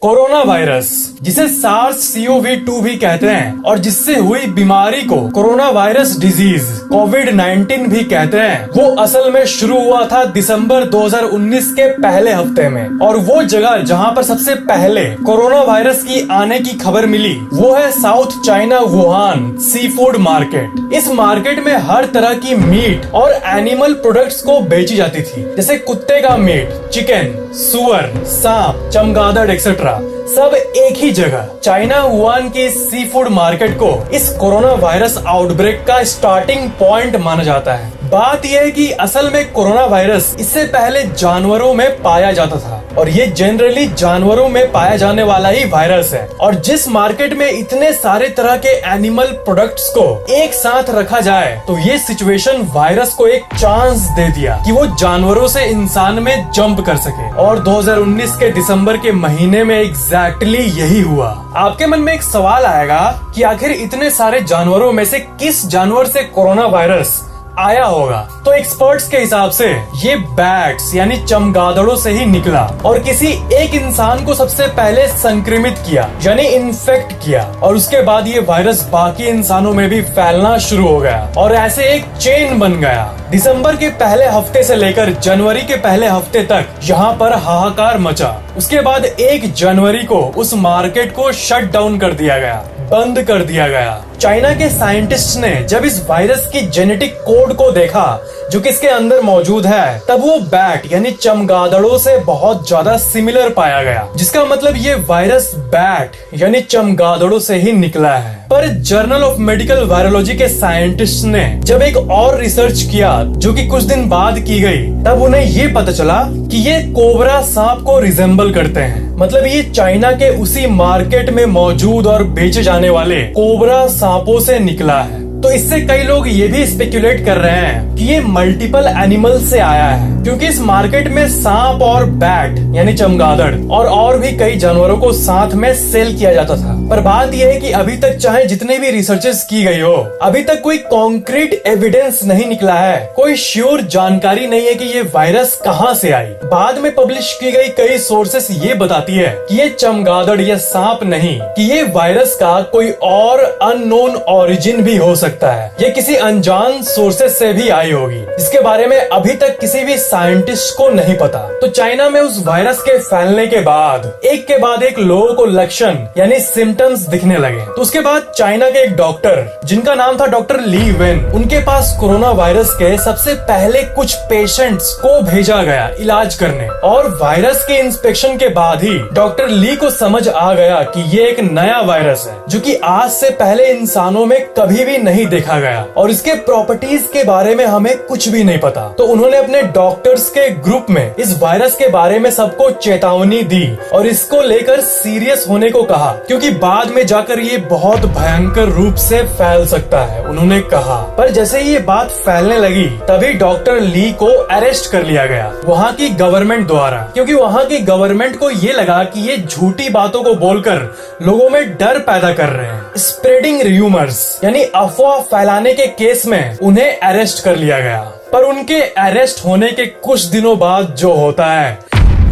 Corona virus, जिसे SARS-CoV-2 भी कहते हैं और जिससे हुई बीमारी को कोरोना वायरस डिजीज कोविड-19 भी कहते हैं, वो असल में शुरू हुआ था दिसंबर 2019 के पहले हफ्ते में। और वो जगह जहां पर सबसे पहले कोरोना वायरस की आने की खबर मिली वो है south China Wuhan sea food market. इस मार्केट में हर तरह की मीट और एनिमल प्रोडक्ट्स को बेची जाती थी, जैसे कुत्ते का मीट, चिकन, सुअर, सांप, चमगादड़ एक्सेट्रा, सब एक ही जगह। चाइना वुहान की सी फूड मार्केट को इस कोरोना वायरस आउटब्रेक का स्टार्टिंग पॉइंट माना जाता है। बात यह है कि असल में कोरोना वायरस इससे पहले जानवरों में पाया जाता था और ये जनरली जानवरों में पाया जाने वाला ही वायरस है। और जिस मार्केट में इतने सारे तरह के एनिमल प्रोडक्ट्स को एक साथ रखा जाए तो ये सिचुएशन वायरस को एक चांस दे दिया कि वो जानवरों से इंसान में जंप कर सके। और 2019 के दिसंबर के महीने में एग्जैक्टली यही हुआ। आपके मन में एक सवाल आएगा कि आखिर इतने सारे जानवरों में से किस जानवर से कोरोना वायरस आया होगा। तो एक्सपर्ट्स के हिसाब से ये बैट्स यानी चमगादड़ों से ही निकला और किसी एक इंसान को सबसे पहले संक्रमित किया यानी इन्फेक्ट किया, और उसके बाद ये वायरस बाकी इंसानों में भी फैलना शुरू हो गया और ऐसे एक चेन बन गया। दिसंबर के पहले हफ्ते से लेकर जनवरी के पहले हफ्ते तक यहाँ पर हाहाकार मचा। उसके बाद 1 जनवरी को उस मार्केट को शट डाउन कर दिया गया, बंद कर दिया गया। चाइना के साइंटिस्ट ने जब इस वायरस की जेनेटिक कोड को देखा जो कि इसके अंदर मौजूद है, तब वो बैट यानी चमगादड़ों से बहुत ज्यादा सिमिलर पाया गया, जिसका मतलब ये वायरस बैट यानी चमगादड़ों से ही निकला है। पर जर्नल ऑफ मेडिकल वायरोलॉजी के साइंटिस्ट ने जब एक और रिसर्च किया जो कि कुछ दिन बाद की गई, तब उन्हें ये पता चला कि ये कोबरा सांप को रिजेंबल करते हैं। मतलब ये चाइना के उसी मार्केट में मौजूद और बेचे जाने वाले कोबरा सांपों से निकला है। तो इससे कई लोग ये भी स्पेकुलेट कर रहे हैं कि ये मल्टीपल एनिमल से आया है, क्योंकि इस मार्केट में सांप और बैट यानी चमगादड़ और भी कई जानवरों को साथ में सेल किया जाता था। पर बात यह है कि अभी तक चाहे जितने भी रिसर्चेस की गई हो, अभी तक कोई कॉन्क्रीट एविडेंस नहीं निकला है, कोई श्योर जानकारी नहीं है कि ये वायरस कहाँ से आई। बाद में पब्लिश की गई कई सोर्सेस ये बताती है कि ये चमगादड़ या सांप नहीं, कि ये वायरस का कोई और अननोन ओरिजिन भी हो सकता है। ये किसी अनजान सोर्सेस से भी आई होगी, जिसके बारे में अभी तक किसी भी साइंटिस्ट को नहीं पता। तो चाइना में उस वायरस के फैलने के बाद एक के बाद एक लोगों को लक्षण यानी सिम्टम्स दिखने लगे। तो उसके बाद चाइना के एक डॉक्टर जिनका नाम था डॉक्टर ली वेन, उनके पास कोरोना वायरस के सबसे पहले कुछ पेशेंट्स को भेजा गया इलाज करने। और वायरस के इंस्पेक्शन के बाद ही डॉक्टर ली को समझ आ गया कि ये एक नया वायरस है जो कि आज से पहले इंसानों में कभी भी नहीं देखा गया और इसके प्रॉपर्टीज के बारे में हमें कुछ भी नहीं पता। तो उन्होंने अपने डॉक्टर्स के ग्रुप में इस वायरस के बारे में सबको चेतावनी दी और इसको लेकर सीरियस होने को कहा, क्योंकि बाद में जाकर ये बहुत भयंकर रूप से फैल सकता है, उन्होंने कहा। पर जैसे ये बात फैलने लगी तभी डॉक्टर ली को अरेस्ट कर लिया गया वहाँ की गवर्नमेंट द्वारा, क्योंकि वहाँ की गवर्नमेंट को ये लगा कि ये झूठी बातों को बोलकर लोगों में डर पैदा कर रहे हैं। स्प्रेडिंग र्यूमर्स यानी अफवाह फैलाने के केस में उन्हें अरेस्ट कर लिया गया। पर उनके अरेस्ट होने के कुछ दिनों बाद जो होता है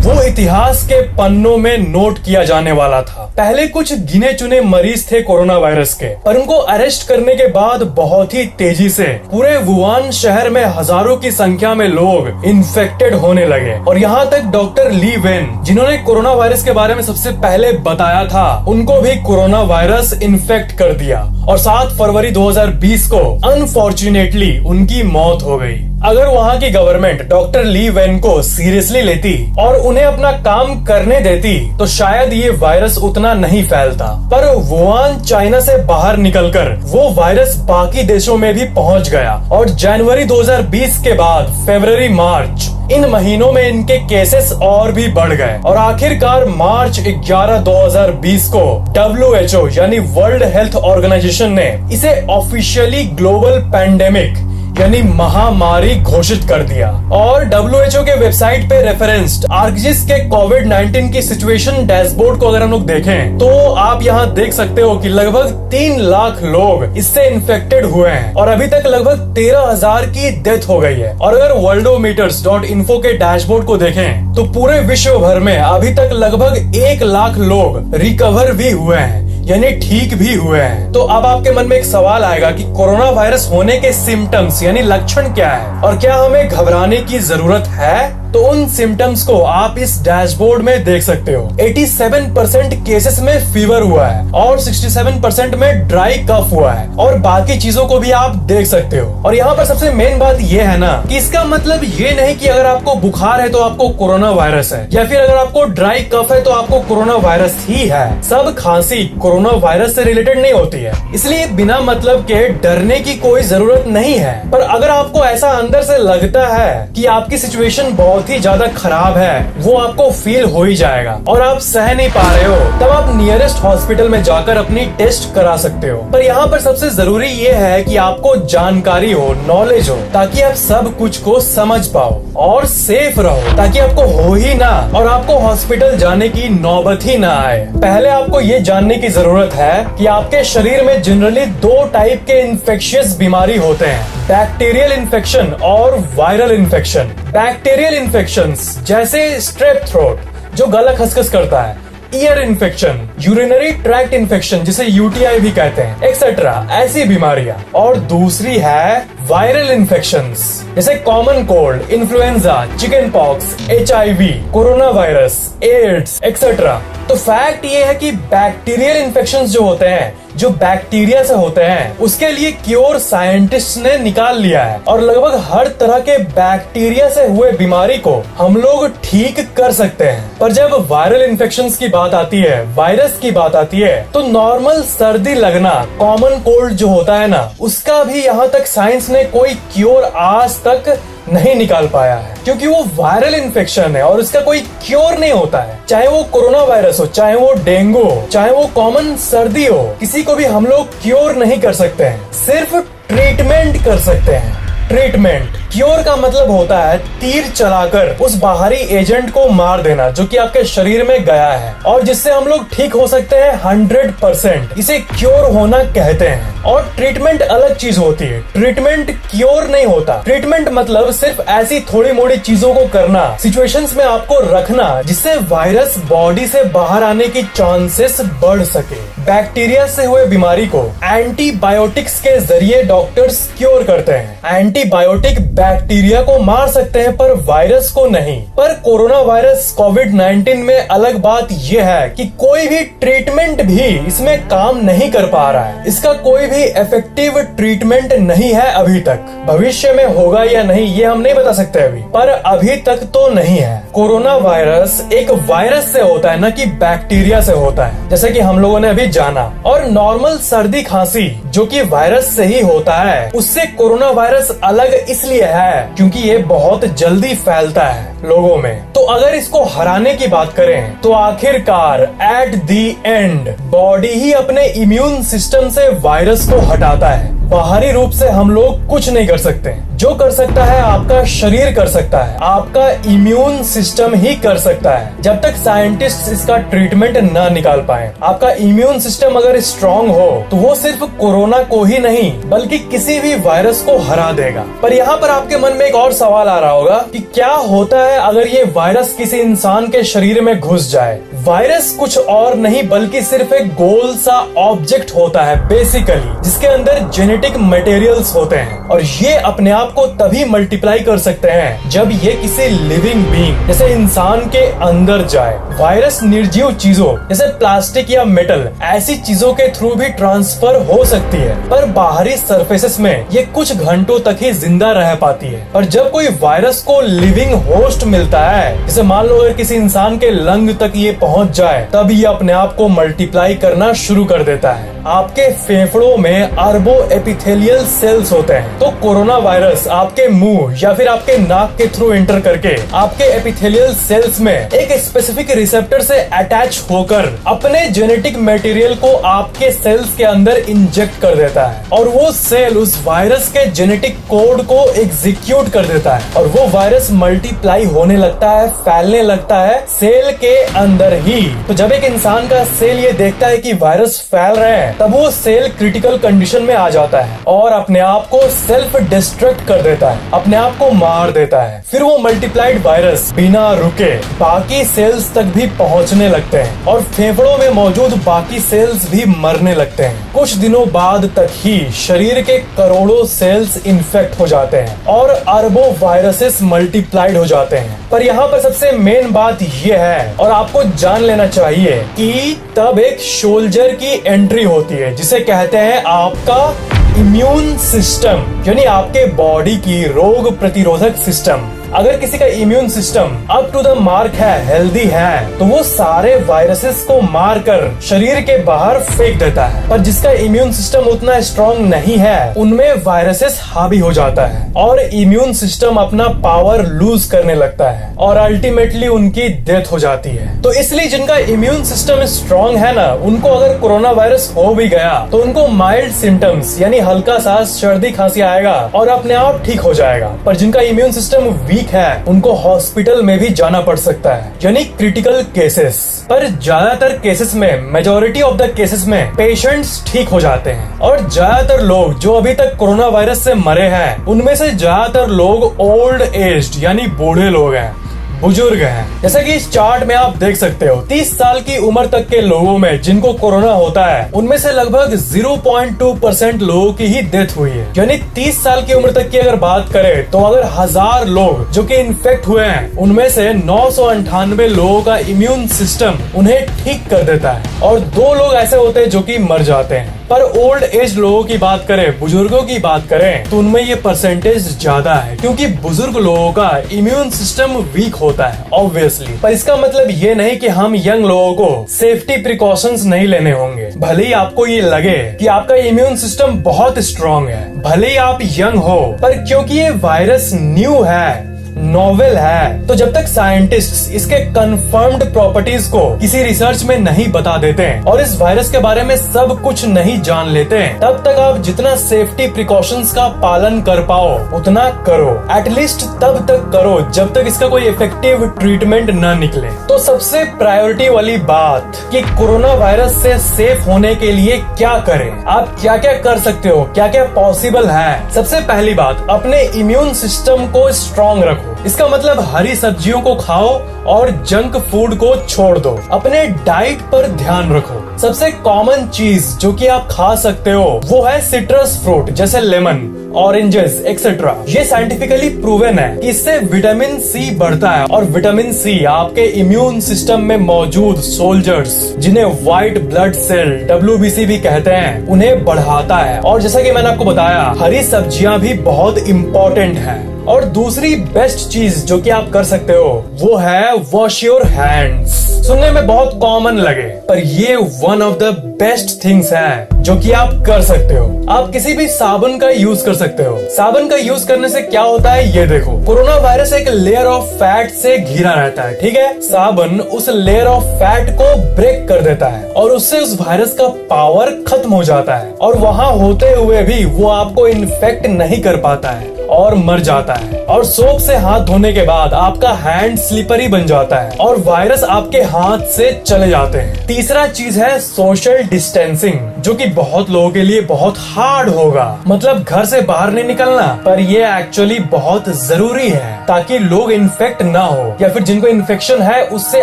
वो इतिहास के पन्नों में नोट किया जाने वाला था। पहले कुछ गिने चुने मरीज थे कोरोना वायरस के, पर उनको अरेस्ट करने के बाद बहुत ही तेजी से पूरे वुहान शहर में हजारों की संख्या में लोग इन्फेक्टेड होने लगे। और यहाँ तक डॉक्टर ली वेन, जिन्होंने कोरोना वायरस के बारे में सबसे पहले बताया था, उनको भी कोरोना वायरस इन्फेक्ट कर दिया और 7 फरवरी 2020 को अनफॉर्चुनेटली उनकी मौत हो गई। अगर वहाँ की गवर्नमेंट डॉक्टर ली वेन को सीरियसली लेती और उन्हें अपना काम करने देती तो शायद ये वायरस उतना नहीं फैलता। पर वुहान चाइना से बाहर निकलकर वो वायरस बाकी देशों में भी पहुंच गया और जनवरी 2020 के बाद फरवरी मार्च इन महीनों में इनके केसेस और भी बढ़ गए और आखिरकार मार्च 11, 2020 को WHO यानी वर्ल्ड हेल्थ ऑर्गेनाइजेशन ने इसे ऑफिशियली ग्लोबल पैंडेमिक यानी महामारी घोषित कर दिया। और WHO के वेबसाइट पे रेफरेंस्ड आर्कजिस के कोविड-19 की सिचुएशन डैशबोर्ड को अगर हम लोग देखें तो आप यहाँ देख सकते हो कि लगभग 3 लाख लोग इससे इन्फेक्टेड हुए हैं और अभी तक लगभग 13,000 की डेथ हो गई है। और अगर worldometers.info के डैशबोर्ड को देखें तो पूरे विश्व भर में अभी तक लगभग 1 लाख लोग रिकवर भी हुए हैं, यानी ठीक भी हुए हैं। तो अब आपके मन में एक सवाल आएगा कि कोरोना वायरस होने के सिम्टम्स यानी लक्षण क्या है और क्या हमें घबराने की जरूरत है? तो उन सिम्टम्स को आप इस डैशबोर्ड में देख सकते हो। 87% केसेस में फीवर हुआ है और 67% में ड्राई कफ हुआ है और बाकी चीजों को भी आप देख सकते हो। और यहाँ पर सबसे मेन बात ये है ना कि इसका मतलब ये नहीं कि अगर आपको बुखार है तो आपको कोरोना वायरस है, या फिर अगर आपको ड्राई कफ है तो आपको कोरोना वायरस ही है। सब खांसी कोरोना वायरस से रिलेटेड नहीं होती है, इसलिए बिना मतलब के डरने की कोई जरूरत नहीं है। पर अगर आपको ऐसा अंदर से लगता है कि आपकी सिचुएशन बहुत ही ज्यादा खराब है, वो आपको फील हो ही जाएगा और आप सह नहीं पा रहे हो, तब आप नियरेस्ट हॉस्पिटल में जाकर अपनी टेस्ट करा सकते हो। पर यहाँ पर सबसे जरूरी ये है कि आपको जानकारी हो, नॉलेज हो, ताकि आप सब कुछ को समझ पाओ और सेफ रहो, ताकि आपको हो ही ना और आपको हॉस्पिटल जाने की नौबत ही ना आए। पहले आपको ये जानने की जरूरत है कि आपके शरीर में जनरली 2 टाइप के इन्फेक्शियस बीमारी होते हैं, बैक्टीरियल इन्फेक्शन और वायरल इन्फेक्शन। बैक्टीरियल इन्फेक्शंस जैसे स्ट्रेप थ्रोट जो गला खसखस करता है, ear infection, urinary tract infection जिसे UTI भी कहते हैं, एक्सेट्रा, ऐसी बीमारियां। और दूसरी है वायरल इन्फेक्शंस जैसे common cold, influenza, chicken pox, HIV, corona virus, AIDS etcetera. तो फैक्ट ये है कि बैक्टीरियल इन्फेक्शंस जो होते हैं, जो बैक्टीरिया से होते हैं, उसके लिए क्योर साइंटिस्ट ने निकाल लिया है और लगभग हर तरह के बैक्टीरिया से हुए बीमारी को हम लोग ठीक कर सकते हैं। पर जब वायरल इन्फेक्शंस की बात आती है, वायरस की बात आती है, तो नॉर्मल सर्दी लगना, कॉमन कोल्ड जो होता है ना, उसका भी यहाँ तक साइंस ने कोई क्योर आज तक नहीं निकाल पाया है, क्योंकि वो वायरल इन्फेक्शन है और इसका कोई क्योर नहीं होता है। चाहे वो कोरोना वायरस हो, चाहे वो डेंगू हो, चाहे वो कॉमन सर्दी हो, किसी को भी हम लोग क्योर नहीं कर सकते हैं, सिर्फ ट्रीटमेंट कर सकते हैं। ट्रीटमेंट, क्योर का मतलब होता है तीर चलाकर उस बाहरी एजेंट को मार देना जो कि आपके शरीर में गया है और जिससे हम लोग ठीक हो सकते हैं 100%। इसे क्योर होना कहते हैं। और ट्रीटमेंट अलग चीज होती है, ट्रीटमेंट क्योर नहीं होता। ट्रीटमेंट मतलब सिर्फ ऐसी थोड़ी मोड़ी चीजों को करना, सिचुएशंस में आपको रखना जिससे वायरस बॉडी से बाहर आने की चांसेस बढ़ सके। बैक्टीरिया से हुए बीमारी को एंटीबायोटिक्स के जरिए डॉक्टर्स क्योर करते हैं। एंटीबायोटिक बैक्टीरिया को मार सकते हैं पर वायरस को नहीं। पर कोरोना वायरस कोविड-19 में अलग बात यह है कि कोई भी ट्रीटमेंट भी इसमें काम नहीं कर पा रहा है। इसका कोई भी इफेक्टिव ट्रीटमेंट नहीं है अभी तक। भविष्य में होगा या नहीं ये हम नहीं बता सकते अभी, पर अभी तक तो नहीं है। कोरोना वायरस एक वायरस से होता है, न कि बैक्टीरिया से होता है, जैसे कि हम लोगों ने अभी जाना। और नॉर्मल सर्दी खांसी जो कि वायरस से ही होता है, उससे कोरोना वायरस अलग इसलिए है क्योंकि ये बहुत जल्दी फैलता है लोगों में। तो अगर इसको हराने की बात करें तो आखिरकार एट दी एंड बॉडी ही अपने इम्यून सिस्टम से वायरस को हटाता है। बाहरी रूप से हम लोग कुछ नहीं कर सकते, जो कर सकता है आपका शरीर कर सकता है, आपका इम्यून सिस्टम ही कर सकता है। जब तक साइंटिस्ट इसका ट्रीटमेंट न निकाल पाए, आपका इम्यून सिस्टम अगर स्ट्रांग हो तो वो सिर्फ कोरोना को ही नहीं बल्कि किसी भी वायरस को हरा देगा। पर यहाँ पर आपके मन में एक और सवाल आ रहा होगा कि क्या होता है अगर ये वायरस किसी इंसान के शरीर में घुस जाए। वायरस कुछ और नहीं बल्कि सिर्फ एक गोल सा ऑब्जेक्ट होता है बेसिकली, जिसके अंदर जेनेटिक मटेरियल्स होते हैं और ये अपने आप को तभी मल्टीप्लाई कर सकते हैं जब ये किसी लिविंग बीइंग जैसे इंसान के अंदर जाए। वायरस निर्जीव चीजों जैसे प्लास्टिक या मेटल ऐसी चीजों के थ्रू भी ट्रांसफर हो सकती है, पर बाहरी सरफेसेस में ये कुछ घंटों तक ही जिंदा रह पाती है। पर जब कोई वायरस को लिविंग होस्ट मिलता है, जैसे मान लो अगर किसी इंसान के लंग तक ये पहुंच जाए, तब ये अपने आप को मल्टीप्लाई करना शुरू कर देता है। आपके फेफड़ों में अरबों एपिथेलियल सेल्स होते हैं। तो कोरोना वायरस आपके मुंह या फिर आपके नाक के थ्रू एंटर करके आपके एपिथेलियल सेल्स में एक स्पेसिफिक रिसेप्टर से अटैच होकर अपने जेनेटिक मटेरियल को आपके सेल्स के अंदर इंजेक्ट कर देता है और वो सेल उस वायरस के जेनेटिक कोड को एग्जीक्यूट कर देता है और वो वायरस मल्टीप्लाई होने लगता है, फैलने लगता है सेल के अंदर ही। तो जब एक इंसान का सेल ये देखता है कि वायरस फैल रहे हैं, तब वो सेल क्रिटिकल कंडीशन में आ जाता है और अपने आप को सेल्फ डिस्ट्रक्ट कर देता है, अपने आप को मार देता है। फिर वो मल्टीप्लाइड वायरस बिना रुके बाकी सेल्स तक भी पहुंचने लगते हैं और फेफड़ों में मौजूद बाकी सेल्स भी मरने लगते हैं। कुछ दिनों बाद तक ही शरीर के करोड़ों सेल्स इन्फेक्ट हो जाते हैं और अरबों वायरसेस मल्टीप्लाइड हो जाते हैं। पर यहाँ पर सबसे मेन बात यह है और आपको जान लेना चाहिए कि तब एक सोल्जर की एंट्री होती है जिसे कहते हैं आपका इम्यून सिस्टम, यानी आपके बॉडी की रोग प्रतिरोधक सिस्टम। अगर किसी का immune system up to the mark है, हेल्दी है, तो वो सारे वायरसेस को मारकर शरीर के बाहर फेंक देता है। पर जिसका इम्यून सिस्टम उतना स्ट्रांग नहीं है, उनमें वायरसेस हावी हो जाता है और इम्यून सिस्टम अपना पावर लूज करने लगता है और अल्टीमेटली उनकी डेथ हो जाती है। तो इसलिए जिनका इम्यून सिस्टम स्ट्रांग है ना, उनको अगर कोरोना वायरस हो भी गया तो उनको माइल्ड सिम्टम्स यानी हल्का सा सर्दी खांसी आएगा और अपने आप ठीक हो जाएगा। पर जिनका इम्यून सिस्टम वीक है, उनको हॉस्पिटल में भी जाना पड़ सकता है, यानी क्रिटिकल केसेस। पर ज्यादातर केसेस में, मेजॉरिटी ऑफ द केसेस में पेशेंट्स ठीक हो जाते हैं और ज्यादातर लोग जो अभी तक कोरोना वायरस से मरे हैं, उनमें से ज्यादातर लोग ओल्ड एज्ड यानी बूढ़े लोग हैं, बुजुर्ग हैं। जैसा कि इस चार्ट में आप देख सकते हो, 30 साल की उम्र तक के लोगों में जिनको कोरोना होता है, उनमें से लगभग 0.2% लोगों की ही डेथ हुई है। यानी 30 साल की उम्र तक की अगर बात करें तो अगर 1000 लोग जो कि इन्फेक्ट हुए हैं, उनमें से 998 लोगों का इम्यून सिस्टम उन्हें ठीक कर देता है और 2 लोग ऐसे होते हैं जो कि मर जाते हैं। पर ओल्ड एज लोगों की बात करें, बुजुर्गों की बात करें, तो उनमें ये परसेंटेज ज्यादा है क्योंकि बुजुर्ग लोगों का इम्यून सिस्टम वीक होता है ऑब्वियसली। पर इसका मतलब ये नहीं कि हम यंग लोगों को सेफ्टी प्रिकॉशंस नहीं लेने होंगे। भले ही आपको ये लगे कि आपका इम्यून सिस्टम बहुत स्ट्रांग है, भले ही आप यंग हो, पर क्योंकि ये वायरस न्यू है, नोवेल है, तो जब तक साइंटिस्ट्स इसके कंफर्म्ड प्रॉपर्टीज को किसी रिसर्च में नहीं बता देते हैं और इस वायरस के बारे में सब कुछ नहीं जान लेते हैं, तब तक आप जितना सेफ्टी प्रिकॉशंस का पालन कर पाओ उतना करो। एटलीस्ट तब तक करो जब तक इसका कोई इफेक्टिव ट्रीटमेंट न निकले। तो सबसे प्रायोरिटी वाली बात कि कोरोना वायरस से सेफ होने के लिए क्या करें, आप क्या क्या कर सकते हो, क्या क्या पॉसिबल है। सबसे पहली बात, अपने इम्यून सिस्टम को स्ट्रांग रखो। इसका मतलब हरी सब्जियों को खाओ और जंक फूड को छोड़ दो। अपने डाइट पर ध्यान रखो। सबसे कॉमन चीज जो कि आप खा सकते हो वो है सिट्रस फ्रूट, जैसे लेमन, ऑरेंजेस एक्सेट्रा। ये साइंटिफिकली प्रूवन है कि इससे विटामिन सी बढ़ता है और विटामिन सी आपके इम्यून सिस्टम में मौजूद सोल्जर्स, जिन्हें व्हाइट ब्लड सेल WBC भी कहते हैं, उन्हें बढ़ाता है। और जैसा कि मैंने आपको बताया, हरी सब्जियां भी बहुत इम्पोर्टेंट है। और दूसरी बेस्ट चीज जो कि आप कर सकते हो वो है वॉश योर हैंड्स। सुनने में बहुत कॉमन लगे, पर ये one of the best things है जो कि आप कर सकते हो। आप किसी भी साबुन का यूज कर सकते हो। साबुन का यूज करने से क्या होता है ये देखो। कोरोना वायरस एक लेयर ऑफ फैट से घिरा रहता है, ठीक है। साबुन उस लेयर ऑफ फैट को ब्रेक कर देता है और उससे उस वायरस का पावर खत्म हो जाता है और वहां होते हुए भी वो आपको इन्फेक्ट नहीं कर पाता है और मर जाता है। और सोप से हाथ धोने के बाद आपका हैंड स्लिपरी बन जाता है और वायरस आपके हाथ से चले जाते हैं। तीसरा चीज है सोशल डिस्टेंसिंग, जो कि बहुत लोगों के लिए बहुत हार्ड होगा। मतलब घर से बाहर नहीं निकलना, पर ये एक्चुअली बहुत जरूरी है ताकि लोग इन्फेक्ट ना हो या फिर जिनको इन्फेक्शन है उससे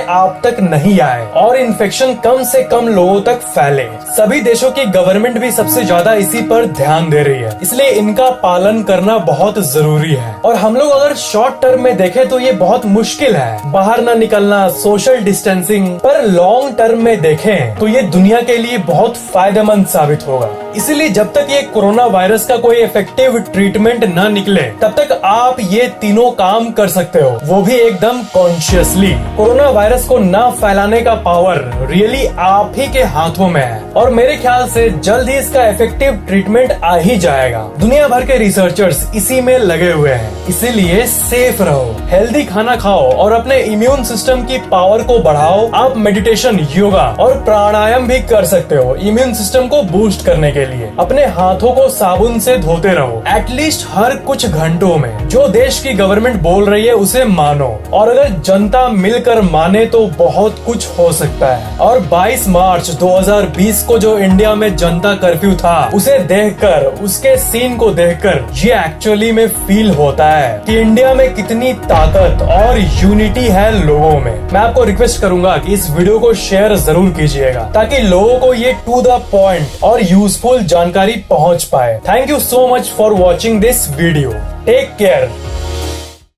आप तक नहीं आए और इन्फेक्शन कम से कम लोगों तक फैले। सभी देशों की गवर्नमेंट भी सबसे ज्यादा इसी पर ध्यान दे रही है, इसलिए इनका पालन करना बहुत जरूरी है। और हम लोग अगर शॉर्ट टर्म में देखें तो ये बहुत मुश्किल है, बाहर ना निकलना, सोशल डिस्टेंसिंग। पर लॉन्ग टर्म में देखें तो ये दुनिया के लिए बहुत फायदेमंद साबित होगा। इसीलिए जब तक ये कोरोना वायरस का कोई इफेक्टिव ट्रीटमेंट न निकले तब तक आप ये तीनों काम कर सकते हो, वो भी एकदम कॉन्शियसली। कोरोना वायरस को न फैलाने का पावर रियली आप ही के हाथों में है और मेरे ख्याल से जल्द ही इसका इफेक्टिव ट्रीटमेंट आ ही जाएगा। दुनिया भर के रिसर्चर्स इसी में लगे हुए हैं, इसीलिए सेफ रहो, हेल्दी खाना खाओ और अपने इम्यून सिस्टम की पावर को बढ़ाओ। आप मेडिटेशन, योगा और प्राणायाम भी कर सकते हो इम्यून सिस्टम को बूस्ट करने के लिए। अपने हाथों को साबुन से धोते रहो एटलीस्ट हर कुछ घंटों में। जो देश की गवर्नमेंट बोल रही है उसे मानो और अगर जनता मिलकर माने तो बहुत कुछ हो सकता है। और 22 मार्च 2020 को जो इंडिया में जनता कर्फ्यू था उसे देखकर, उसके सीन को देखकर ये एक्चुअली में फील होता है कि इंडिया में कितनी ताकत और यूनिटी है लोगों में। मैं आपको रिक्वेस्ट करूंगा कि इस वीडियो को शेयर जरूर कीजिएगा ताकि लोगों को ये टू द पॉइंट और यूजफुल जानकारी पहुंच पाए। Thank you so much for watching this video. Take care.